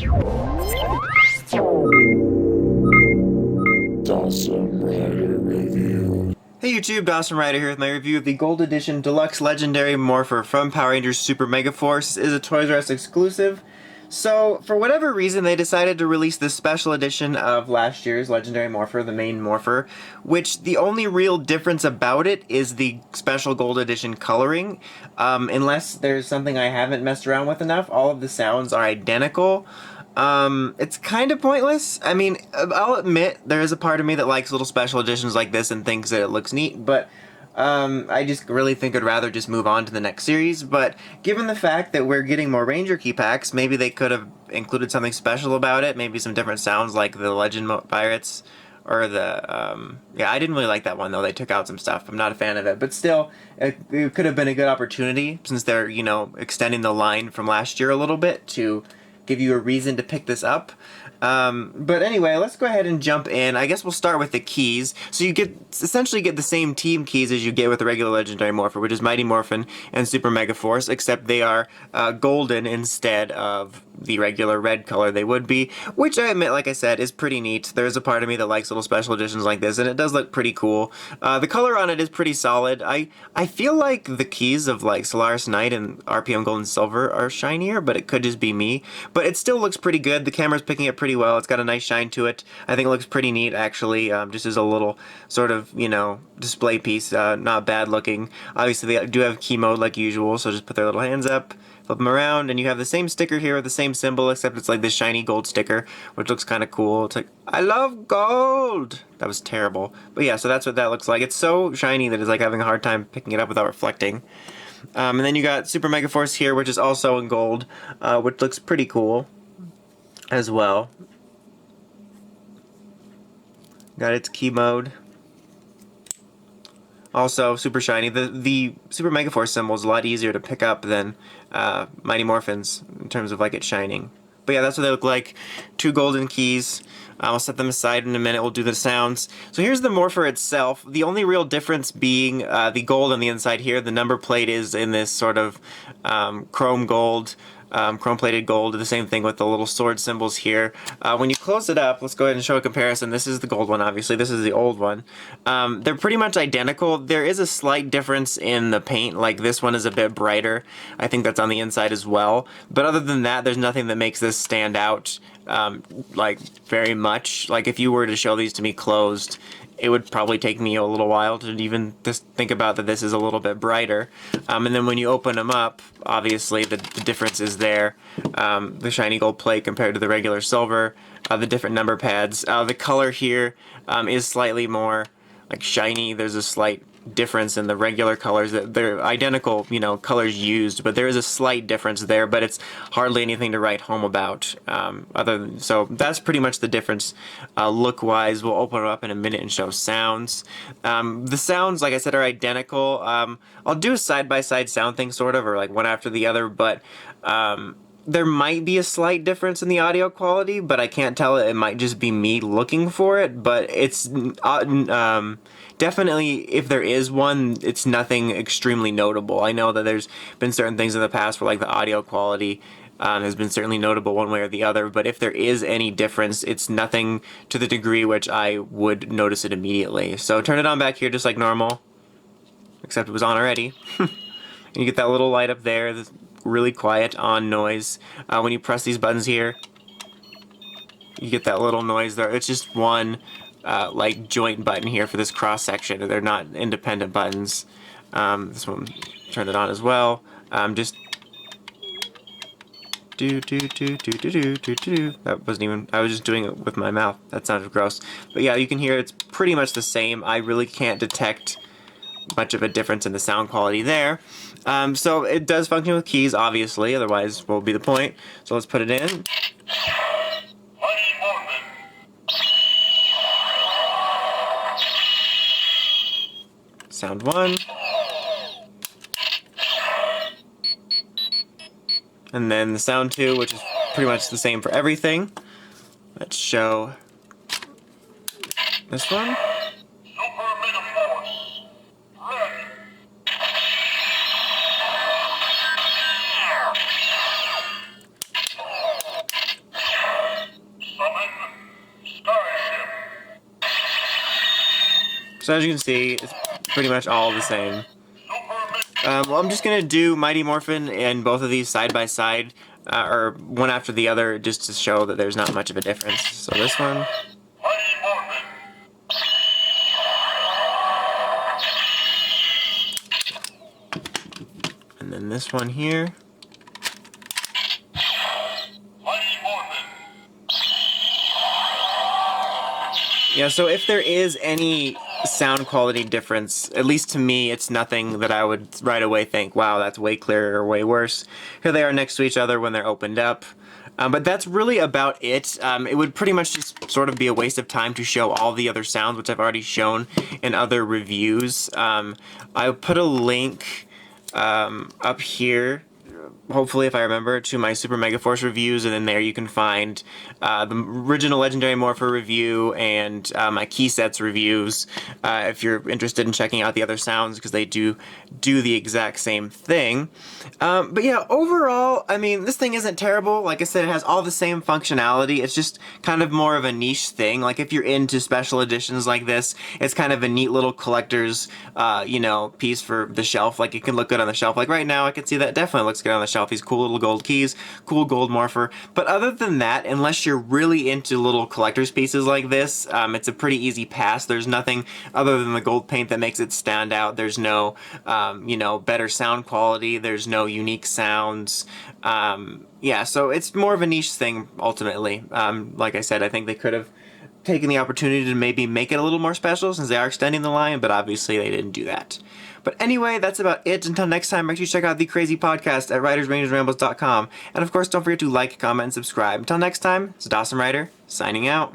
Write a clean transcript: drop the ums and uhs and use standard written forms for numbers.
Dawson Rider Review. Hey YouTube, Dawson Rider here with my review of the Gold Edition Deluxe Legendary Morpher from Power Rangers Super Megaforce. This is a Toys R Us exclusive. So, for whatever reason, they decided to release this special edition of last year's Legendary Morpher, the main Morpher, which the only real difference about it is the special Gold Edition coloring. Unless there's something I haven't messed around with enough, all of the sounds are identical. It's kind of pointless. I mean, I'll admit, there is a part of me that likes little special editions like this and thinks that it looks neat, but I just really think I'd rather just move on to the next series. But given the fact that we're getting more Ranger key packs, maybe they could have included something special about it, maybe some different sounds like the Legend Pirates, or the, yeah, I didn't really like that one though. They took out some stuff. I'm not a fan of it, but still, it could have been a good opportunity, since they're, you know, extending the line from last year a little bit to give you a reason to pick this up. But anyway, let's go ahead and jump in. I guess we'll start with the keys. So you essentially get the same team keys as you get with the regular Legendary Morpher, which is Mighty Morphin and Super Megaforce, except they are golden instead of the regular red color they would be, which I admit, like I said, is pretty neat. There's a part of me that likes little special editions like this, and it does look pretty cool. The color on it is pretty solid. I feel like the keys of like Solaris Knight and RPM Gold and Silver are shinier, but it could just be me. But it still looks pretty good. The camera's picking it pretty well. It's got a nice shine to it. I think it looks pretty neat, actually, just as a little sort of, you know, display piece. Not bad looking. Obviously, they do have key mode like usual, so just put their little hands up, flip them around, and you have the same sticker here with the same symbol, except it's like this shiny gold sticker, which looks kind of cool. It's like, I love gold! That was terrible. But yeah, so that's what that looks like. It's so shiny that it's like having a hard time picking it up without reflecting. And then you got Super Megaforce here, which is also in gold, which looks pretty cool as well. Got its key mode. Also, super shiny. The Super Megaforce symbol is a lot easier to pick up than Mighty Morphin's in terms of like it shining. But yeah, that's what they look like. Two golden keys. I'll set them aside in a minute. We'll do the sounds. So here's the Morpher itself. The only real difference being the gold on the inside here. The number plate is in this sort of chrome gold. Chrome-plated gold, the same thing with the little sword symbols here. When you close it up, let's go ahead and show a comparison. This is the gold one, obviously. This is the old one. They're pretty much identical. There is a slight difference in the paint. Like, this one is a bit brighter. I think that's on the inside as well. But other than that, there's nothing that makes this stand out, like, very much. Like, if you were to show these to me closed, it would probably take me a little while to even just think about that this is a little bit brighter. And then when you open them up, obviously the difference is there. The shiny gold plate compared to the regular silver, the different number pads. The color here is slightly more like shiny. There's a slight difference in the regular colors. They're identical, you know, colors used, but there is a slight difference there, but it's hardly anything to write home about. So that's pretty much the difference look-wise. We'll open it up in a minute and show sounds. The sounds, like I said, are identical. I'll do a side-by-side sound thing, sort of, or like one after the other, but there might be a slight difference in the audio quality, but I can't tell it. It might just be me looking for it, but it's definitely, if there is one, it's nothing extremely notable. I know that there's been certain things in the past where like the audio quality has been certainly notable one way or the other, but if there is any difference, it's nothing to the degree which I would notice it immediately. So turn it on back here just like normal, except it was on already. And you get that little light up there, this really quiet on noise. When you press these buttons here, you get that little noise there. It's just one like joint button here for this cross section. They're not independent buttons. This one, turn it on as well. Just that wasn't even, I was just doing it with my mouth. That sounded gross. But yeah, you can hear it's pretty much the same. I really can't detect much of a difference in the sound quality there. So it does function with keys, obviously, otherwise what would be the point? So let's put it in. Sound 1. And then the sound 2, which is pretty much the same for everything. Let's show this one. So as you can see, it's pretty much all the same. Well, I'm just gonna do Mighty Morphin and both of these side by side, or one after the other, just to show that there's not much of a difference. So this one. And then this one here. Yeah, so if there is any sound quality difference, at least to me, it's nothing that I would right away think, wow, that's way clearer or way worse. Here they are next to each other when they're opened up. But that's really about it. It would pretty much just sort of be a waste of time to show all the other sounds, which I've already shown in other reviews. I'll put a link up here, hopefully if I remember, to my Super Megaforce reviews, and then there you can find the original Legendary Morpher review and my key sets reviews if you're interested in checking out the other sounds, because they do the exact same thing. But yeah, overall, I mean, this thing isn't terrible. Like I said, it has all the same functionality. It's just kind of more of a niche thing. Like if you're into special editions like this, it's kind of a neat little collector's, you know, piece for the shelf. Like it can look good on the shelf. Like right now, I can see that definitely looks good on the shelf. These cool little gold keys, cool gold morpher. But other than that, unless you're really into little collector's pieces like this, it's a pretty easy pass. There's nothing other than the gold paint that makes it stand out. There's no, you know, better sound quality. There's no unique sounds. Yeah, so it's more of a niche thing ultimately. Like I said, I think they could have taken the opportunity to maybe make it a little more special since they are extending the line, but obviously they didn't do that. But anyway, that's about it. Until next time, make sure you check out the Crazy Podcast at writersrangersrambles.com. And of course, don't forget to like, comment, and subscribe. Until next time, it's Dawson Ryder, signing out.